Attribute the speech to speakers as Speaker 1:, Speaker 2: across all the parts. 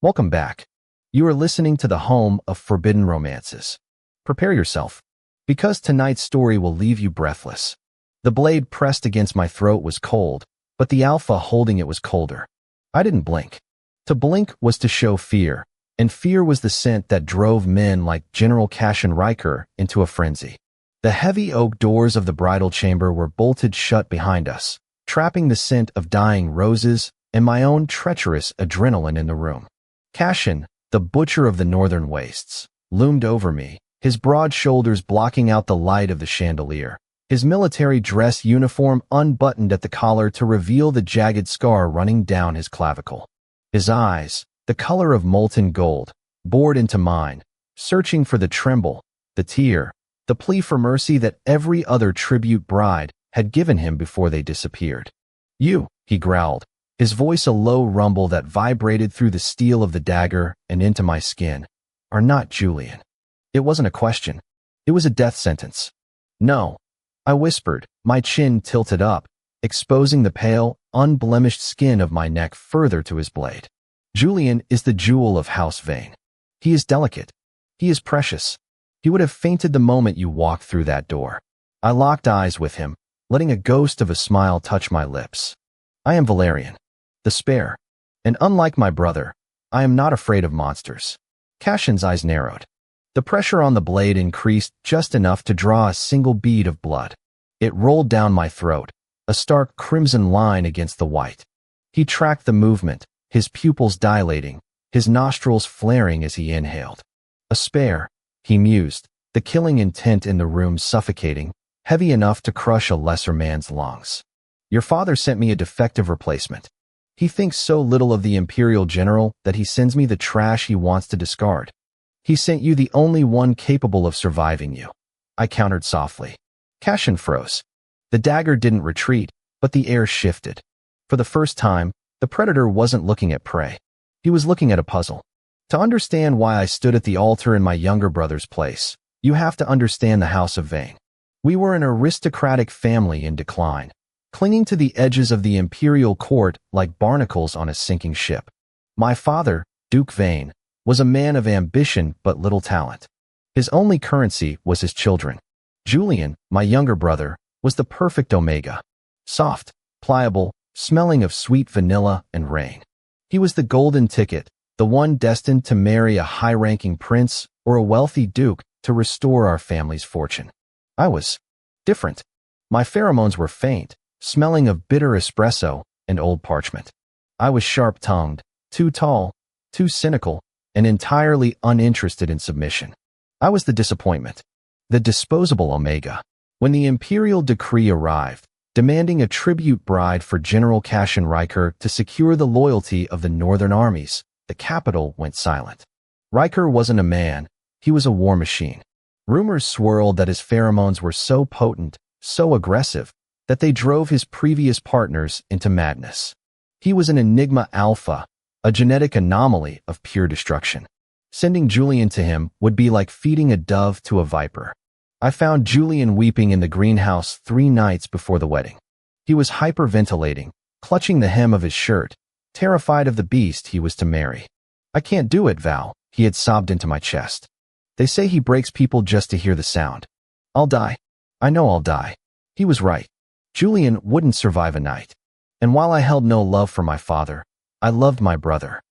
Speaker 1: Welcome back. You are listening to the home of forbidden romances. Prepare yourself, because tonight's story will leave you breathless. The blade pressed against my throat was cold, but the alpha holding it was colder. I didn't blink. To blink was to show fear, and fear was the scent that drove men like General Cassian Riker into a frenzy. The heavy oak doors of the bridal chamber were bolted shut behind us, trapping the scent of dying roses and my own treacherous adrenaline in the room. Cassian, the butcher of the northern wastes, loomed over me, his broad shoulders blocking out the light of the chandelier, his military dress uniform unbuttoned at the collar to reveal the jagged scar running down his clavicle. His eyes, the color of molten gold, bored into mine, searching for the tremble, the tear, the plea for mercy that every other tribute bride had given him before they disappeared. "You," he growled, his voice a low rumble that vibrated through the steel of the dagger and into my skin, "are not Julian." It wasn't a question. It was a death sentence. "No," I whispered, my chin tilted up, exposing the pale, unblemished skin of my neck further to his blade. "Julian is the jewel of House Vane. He is delicate. He is precious. He would have fainted the moment you walked through that door." I locked eyes with him, letting a ghost of a smile touch my lips. "I am Valerian, the spare, and unlike my brother, I am not afraid of monsters." Cassian's eyes narrowed. The pressure on the blade increased just enough to draw a single bead of blood. It rolled down my throat, a stark crimson line against the white. He tracked the movement, his pupils dilating, his nostrils flaring as he inhaled. "A spare," he mused, the killing intent in the room suffocating, heavy enough to crush a lesser man's lungs. "Your father sent me a defective replacement. He thinks so little of the Imperial General that he sends me the trash he wants to discard. He sent you the only one capable of surviving you," I countered softly. Cassian froze. The dagger didn't retreat, but the air shifted. For the first time, the predator wasn't looking at prey. He was looking at a puzzle. To understand why I stood at the altar in my younger brother's place, you have to understand the House of Vane. We were an aristocratic family in decline, clinging to the edges of the imperial court like barnacles on a sinking ship. My father, Duke Vane, was a man of ambition but little talent. His only currency was his children. Julian, my younger brother, was the perfect omega. Soft, pliable, smelling of sweet vanilla and rain. He was the golden ticket, the one destined to marry a high-ranking prince or a wealthy duke to restore our family's fortune. I was different. My pheromones were faint, smelling of bitter espresso and old parchment. I was sharp-tongued, too tall, too cynical, and entirely uninterested in submission. I was the disappointment, the disposable omega. When the imperial decree arrived, demanding a tribute bride for General Cassian Riker to secure the loyalty of the northern armies, the capital went silent. Riker wasn't a man, he was a war machine. Rumors swirled that his pheromones were so potent, so aggressive, that they drove his previous partners into madness. He was an Enigma Alpha, a genetic anomaly of pure destruction. Sending Julian to him would be like feeding a dove to a viper. I found Julian weeping in the greenhouse 3 nights before the wedding. He was hyperventilating, clutching the hem of his shirt, terrified of the beast he was to marry. "I can't do it, Val," he had sobbed into my chest. "They say he breaks people just to hear the sound. I'll die. I know I'll die." He was right. Julian wouldn't survive a night. And while I held no love for my father, I loved my brother.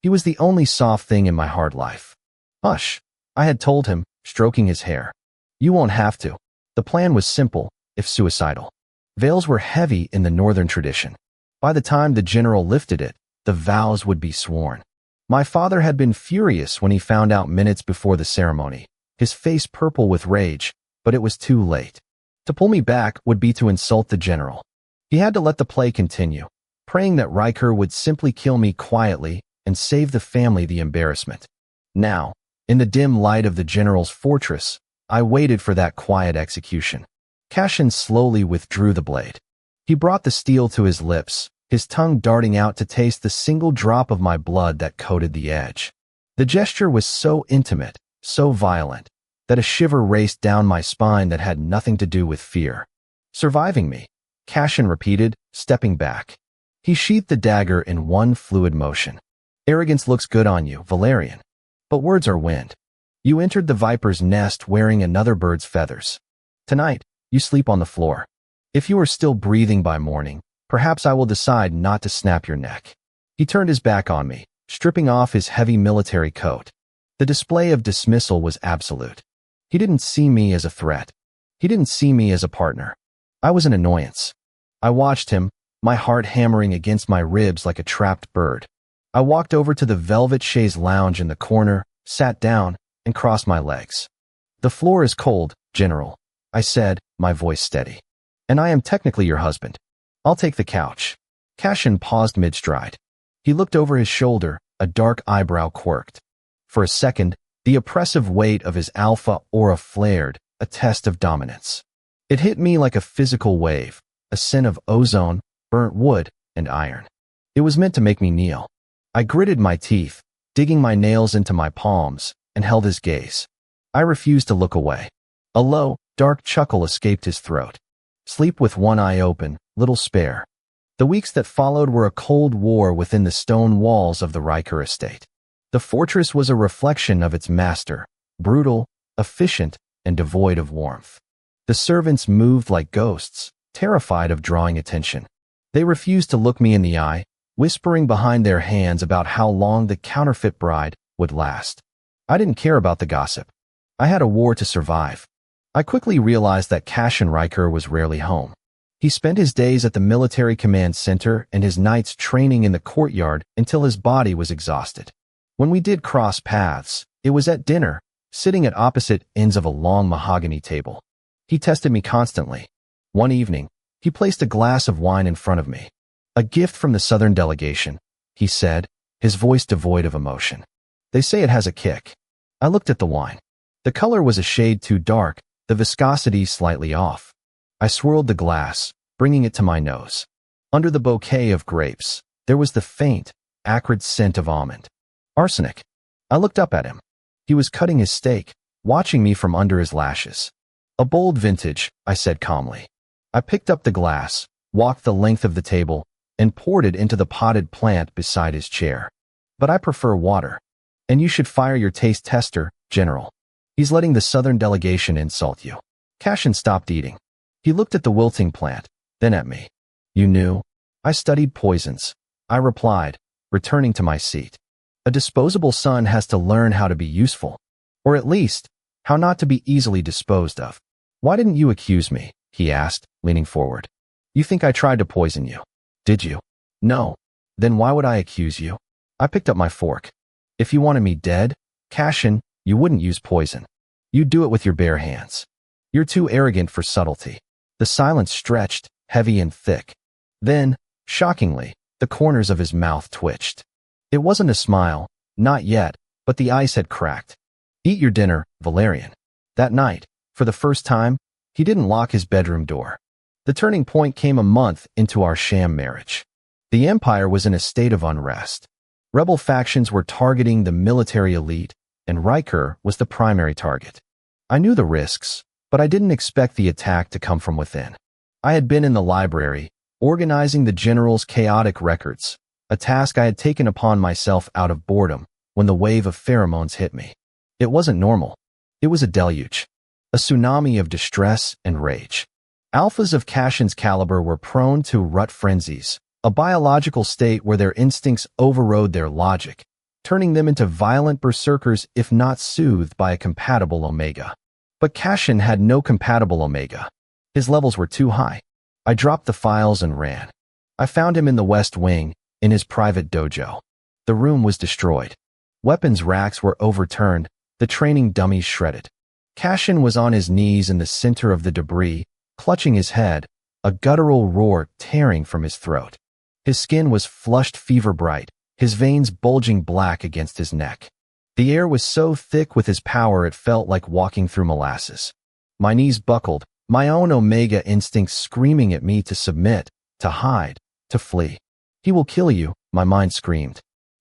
Speaker 1: He was the only soft thing in my hard life. "Hush," I had told him, stroking his hair. "You won't have to." The plan was simple, if suicidal. Veils were heavy in the northern tradition. By the time the general lifted it, the vows would be sworn. My father had been furious when he found out minutes before the ceremony, his face purple with rage, but it was too late. To pull me back would be to insult the general. He had to let the play continue, praying that Riker would simply kill me quietly and save the family the embarrassment. Now, in the dim light of the general's fortress, I waited for that quiet execution. Cassian slowly withdrew the blade. He brought the steel to his lips, his tongue darting out to taste the single drop of my blood that coated the edge. The gesture was so intimate, so violent, that a shiver raced down my spine that had nothing to do with fear. "Surviving me," Cassian repeated, stepping back. He sheathed the dagger in one fluid motion. Arrogance looks good on you, Valerian. But words are wind. You entered the viper's nest wearing another bird's feathers. Tonight, you sleep on the floor. If you are still breathing by morning, perhaps I will decide not to snap your neck. He turned his back on me, stripping off his heavy military coat. The display of dismissal was absolute. He didn't see me as a threat. He didn't see me as a partner. I was an annoyance. I watched him, my heart hammering against my ribs like a trapped bird. I walked over to the velvet chaise lounge in the corner, sat down, and crossed my legs. The floor is cold, General, I said, my voice steady. And I am technically your husband. I'll take the couch. Cashin paused mid-stride. He looked over his shoulder, a dark eyebrow quirked. For a second, the oppressive weight of his alpha aura flared, a test of dominance. It hit me like a physical wave, a scent of ozone, burnt wood, and iron. It was meant to make me kneel. I gritted my teeth, digging my nails into my palms, and held his gaze. I refused to look away. A low, dark chuckle escaped his throat. Sleep with one eye open, little spare. The weeks that followed were a cold war within the stone walls of the Riker estate. The fortress was a reflection of its master, brutal, efficient, and devoid of warmth. The servants moved like ghosts, terrified of drawing attention. They refused to look me in the eye, whispering behind their hands about how long the counterfeit bride would last. I didn't care about the gossip. I had a war to survive. I quickly realized that Cashin Riker was rarely home. He spent his days at the military command center and his nights training in the courtyard until his body was exhausted. When we did cross paths, it was at dinner, sitting at opposite ends of a long mahogany table. He tested me constantly. One evening, he placed a glass of wine in front of me. A gift from the Southern delegation, he said, his voice devoid of emotion. They say it has a kick. I looked at the wine. The color was a shade too dark, the viscosity slightly off. I swirled the glass, bringing it to my nose. Under the bouquet of grapes, there was the faint, acrid scent of almond. Arsenic. I looked up at him. He was cutting his steak, watching me from under his lashes. A bold vintage, I said calmly. I picked up the glass, walked the length of the table, and poured it into the potted plant beside his chair. But I prefer water. And you should fire your taste tester, General. He's letting the Southern delegation insult you. Cashin stopped eating. He looked at the wilting plant, then at me. You knew? I studied poisons. I replied, returning to my seat. A disposable son has to learn how to be useful. Or at least, how not to be easily disposed of. Why didn't you accuse me? He asked, leaning forward. You think I tried to poison you? Did you? No. Then why would I accuse you? I picked up my fork. If you wanted me dead, Cashin, you wouldn't use poison. You'd do it with your bare hands. You're too arrogant for subtlety. The silence stretched, heavy and thick. Then, shockingly, the corners of his mouth twitched. It wasn't a smile, not yet, but the ice had cracked. Eat your dinner, Valerian. That night, for the first time, he didn't lock his bedroom door. The turning point came a month into our sham marriage. The Empire was in a state of unrest. Rebel factions were targeting the military elite, and Riker was the primary target. I knew the risks, but I didn't expect the attack to come from within. I had been in the library, organizing the general's chaotic records, a task I had taken upon myself out of boredom when the wave of pheromones hit me. It wasn't normal. It was a deluge. A tsunami of distress and rage. Alphas of Cashin's caliber were prone to rut frenzies, a biological state where their instincts overrode their logic, turning them into violent berserkers if not soothed by a compatible Omega. But Cashin had no compatible Omega. His levels were too high. I dropped the files and ran. I found him in the West Wing, in his private dojo. The room was destroyed. Weapons racks were overturned, the training dummies shredded. Cashin was on his knees in the center of the debris, clutching his head, a guttural roar tearing from his throat. His skin was flushed fever-bright, his veins bulging black against his neck. The air was so thick with his power it felt like walking through molasses. My knees buckled, my own Omega instincts screaming at me to submit, to hide, to flee. He will kill you, my mind screamed.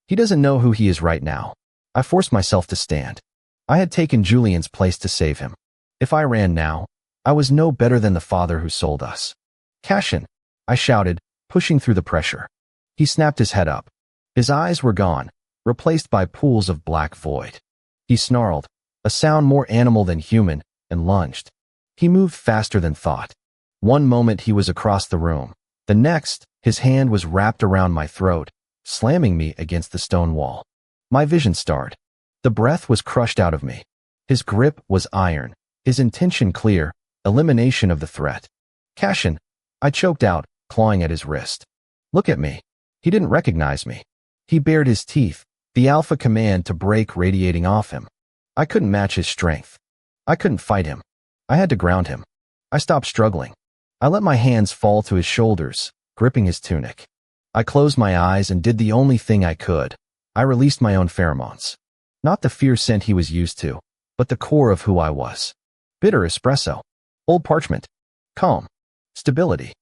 Speaker 1: He doesn't know who he is right now. I forced myself to stand. I had taken Julian's place to save him. If I ran now, I was no better than the father who sold us. Cashin, I shouted, pushing through the pressure. He snapped his head up. His eyes were gone, replaced by pools of black void. He snarled, a sound more animal than human, and lunged. He moved faster than thought. One moment he was across the room. The next, his hand was wrapped around my throat, slamming me against the stone wall. My vision starred. The breath was crushed out of me. His grip was iron, his intention clear, elimination of the threat. Cashin, I choked out, clawing at his wrist. Look at me. He didn't recognize me. He bared his teeth, the alpha command to break radiating off him. I couldn't match his strength. I couldn't fight him. I had to ground him. I stopped struggling. I let my hands fall to his shoulders, gripping his tunic. I closed my eyes and did the only thing I could. I released my own pheromones. Not the fierce scent he was used to, but the core of who I was. Bitter espresso. Old parchment. Calm. Stability.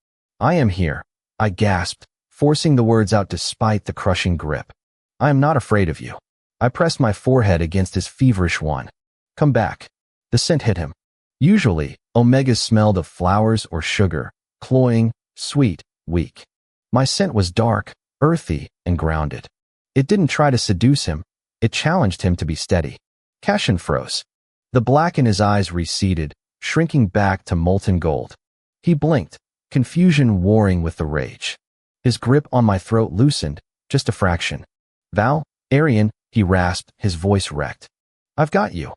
Speaker 1: I am here, I gasped, forcing the words out despite the crushing grip. I am not afraid of you. I pressed my forehead against his feverish one. Come back. The scent hit him. Usually, Omegas smelled of flowers or sugar, cloying, sweet, weak. My scent was dark, earthy, and grounded. It didn't try to seduce him. It challenged him to be steady. Cashin froze. The black in his eyes receded, shrinking back to molten gold. He blinked, confusion warring with the rage. His grip on my throat loosened, just a fraction. Val, Arian, he rasped, his voice wrecked. I've got you.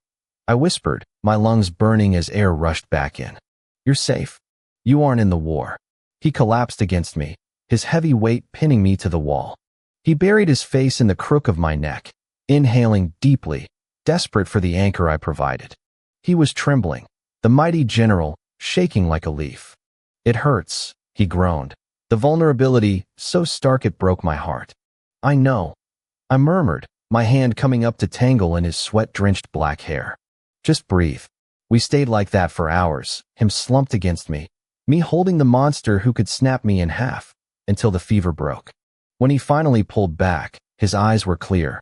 Speaker 1: I whispered, my lungs burning as air rushed back in. You're safe. You aren't in the war. He collapsed against me, his heavy weight pinning me to the wall. He buried his face in the crook of my neck, inhaling deeply, desperate for the anchor I provided. He was trembling, the mighty general, shaking like a leaf. It hurts, he groaned. The vulnerability, so stark it broke my heart. I know. I murmured, my hand coming up to tangle in his sweat-drenched black hair. Just breathe. We stayed like that for hours, him slumped against me holding the monster who could snap me in half, until the fever broke. When he finally pulled back, his eyes were clear.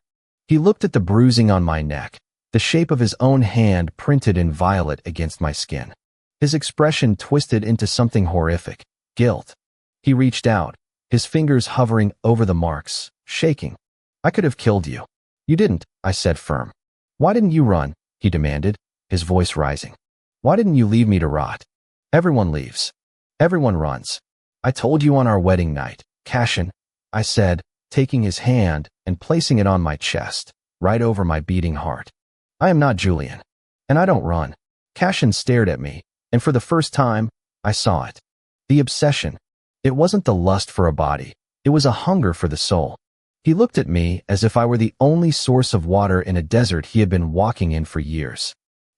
Speaker 1: He looked at the bruising on my neck, the shape of his own hand printed in violet against my skin. His expression twisted into something horrific, guilt. He reached out, his fingers hovering over the marks, shaking. I could have killed you. You didn't, I said firm. Why didn't you run? He demanded, his voice rising. Why didn't you leave me to rot? Everyone leaves. Everyone runs. I told you on our wedding night, Cashin, I said, taking his hand and placing it on my chest, right over my beating heart. I am not Julian. And I don't run. Cashin stared at me, and for the first time, I saw it. The obsession. It wasn't the lust for a body. It was a hunger for the soul. He looked at me as if I were the only source of water in a desert he had been walking in for years.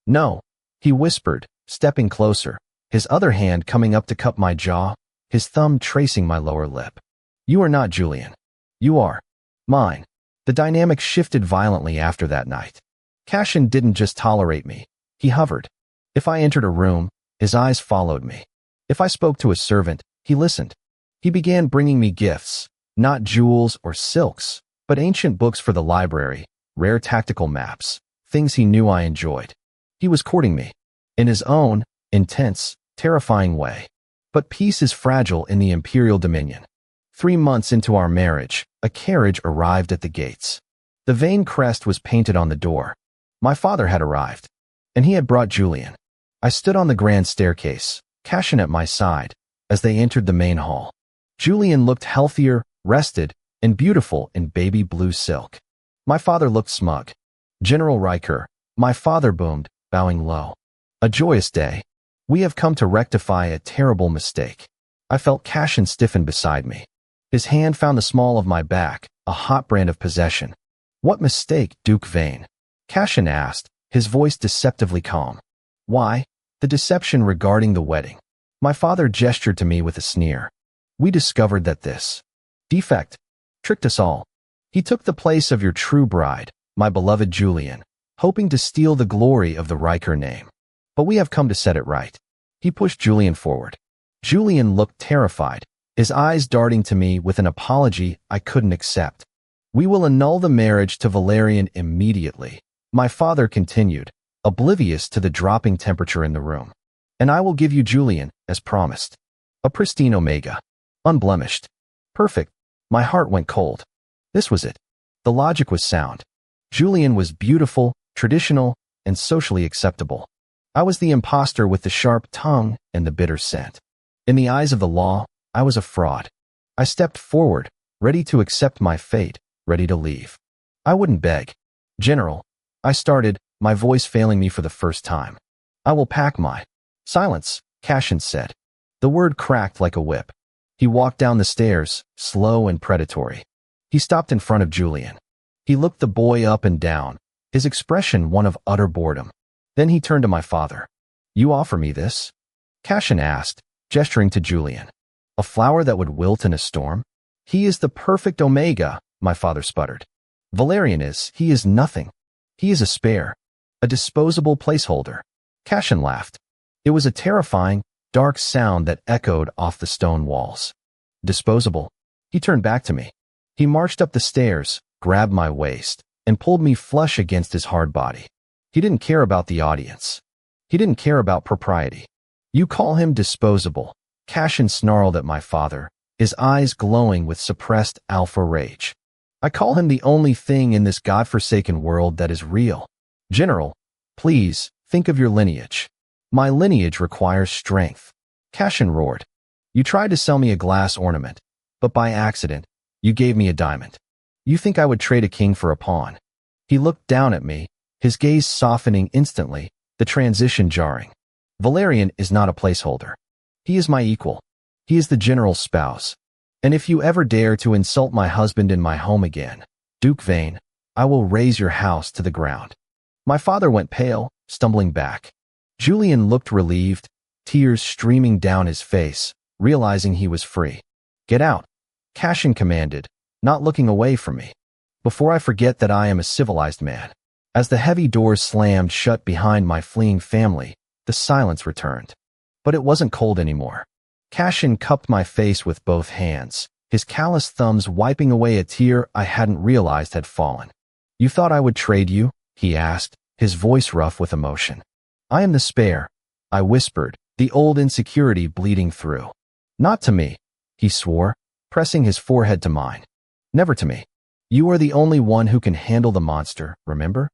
Speaker 1: No, he whispered, stepping closer, his other hand coming up to cup my jaw, his thumb tracing my lower lip. You are not Julian. You are mine. The dynamic shifted violently after that night. Cashin didn't just tolerate me. He hovered. If I entered a room, his eyes followed me. If I spoke to a servant, he listened. He began bringing me gifts, not jewels or silks, but ancient books for the library, rare tactical maps, things he knew I enjoyed. He was courting me, in his own, intense, terrifying way. But peace is fragile in the imperial dominion. 3 months into our marriage, a carriage arrived at the gates. The vain crest was painted on the door. My father had arrived, and he had brought Julian. I stood on the grand staircase, Cashin at my side, as they entered the main hall. Julian looked healthier, rested, and beautiful in baby blue silk. My father looked smug. General Riker, my father boomed, bowing low. A joyous day. We have come to rectify a terrible mistake. I felt Cashin stiffen beside me. His hand found the small of my back, a hot brand of possession. What mistake, Duke Vane? Cashin asked, his voice deceptively calm. Why? The deception regarding the wedding. My father gestured to me with a sneer. We discovered that this defect tricked us all. He took the place of your true bride, my beloved Julian, hoping to steal the glory of the Riker name. But we have come to set it right. He pushed Julian forward. Julian looked terrified, his eyes darting to me with an apology I couldn't accept. We will annul the marriage to Valerian immediately, my father continued, oblivious to the dropping temperature in the room. And I will give you Julian, as promised. A pristine Omega. Unblemished. Perfect. My heart went cold. This was it. The logic was sound. Julian was beautiful, traditional, and socially acceptable. I was the imposter with the sharp tongue and the bitter scent. In the eyes of the law, I was a fraud. I stepped forward, ready to accept my fate, ready to leave. I wouldn't beg. General, I started, my voice failing me for the first time. I will pack my... Silence, Cashin said. The word cracked like a whip. He walked down the stairs, slow and predatory. He stopped in front of Julian. He looked the boy up and down, his expression one of utter boredom. Then he turned to my father. You offer me this? Cashin asked, gesturing to Julian. A flower that would wilt in a storm? He is the perfect omega, my father sputtered. Valerian is, he is nothing. He is a spare. A disposable placeholder. Cashin laughed. It was a terrifying, dark sound that echoed off the stone walls. Disposable. He turned back to me. He marched up the stairs, grabbed my waist, and pulled me flush against his hard body. He didn't care about the audience. He didn't care about propriety. You call him disposable, Cashin snarled at my father, his eyes glowing with suppressed alpha rage. I call him the only thing in this godforsaken world that is real. General, please, think of your lineage. My lineage requires strength. Cashin roared. You tried to sell me a glass ornament, but by accident, you gave me a diamond. You think I would trade a king for a pawn? He looked down at me, his gaze softening instantly, the transition jarring. Valerian is not a placeholder. He is my equal. He is the general's spouse. And if you ever dare to insult my husband in my home again, Duke Vane, I will raze your house to the ground. My father went pale, stumbling back. Julian looked relieved, tears streaming down his face, realizing he was free. Get out, Cashin commanded, not looking away from me. Before I forget that I am a civilized man. As the heavy doors slammed shut behind my fleeing family, the silence returned. But it wasn't cold anymore. Cashin cupped my face with both hands, his callous thumbs wiping away a tear I hadn't realized had fallen. You thought I would trade you? He asked, his voice rough with emotion. I am the spare, I whispered, the old insecurity bleeding through. Not to me, he swore, pressing his forehead to mine. Never to me. You are the only one who can handle the monster, remember?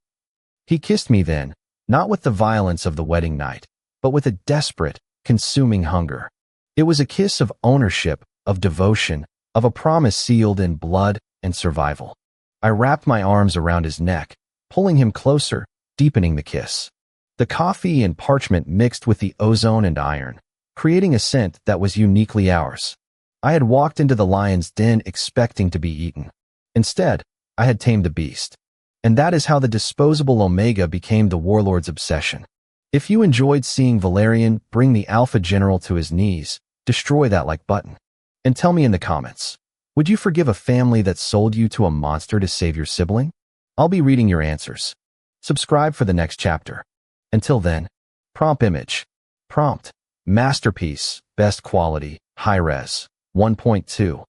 Speaker 1: He kissed me then, not with the violence of the wedding night, but with a desperate, consuming hunger. It was a kiss of ownership, of devotion, of a promise sealed in blood and survival. I wrapped my arms around his neck, pulling him closer, deepening the kiss. The coffee and parchment mixed with the ozone and iron, creating a scent that was uniquely ours. I had walked into the lion's den expecting to be eaten. Instead, I had tamed the beast. And that is how the disposable Omega became the warlord's obsession. If you enjoyed seeing Valerian bring the Alpha General to his knees, destroy that like button. And tell me in the comments, would you forgive a family that sold you to a monster to save your sibling? I'll be reading your answers. Subscribe for the next chapter. Until then, prompt image. Prompt. Masterpiece, best quality, high-res, 1.2.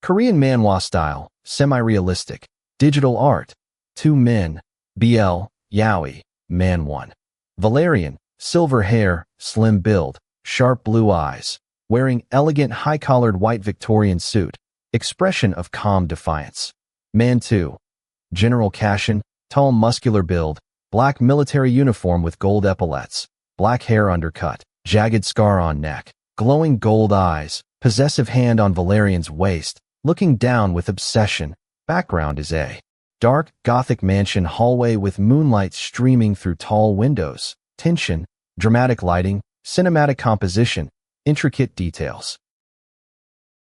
Speaker 1: Korean manhwa style, semi-realistic, digital art. 2 men, BL, Yaoi, man 1. Valerian, silver hair, slim build, sharp blue eyes, wearing elegant high-collared white Victorian suit, expression of calm defiance. Man 2. General Cashin, tall muscular build, black military uniform with gold epaulets, black hair undercut, jagged scar on neck, glowing gold eyes, possessive hand on Valerian's waist, looking down with obsession. Background is a dark, Gothic mansion hallway with moonlight streaming through tall windows, tension, dramatic lighting, cinematic composition, intricate details.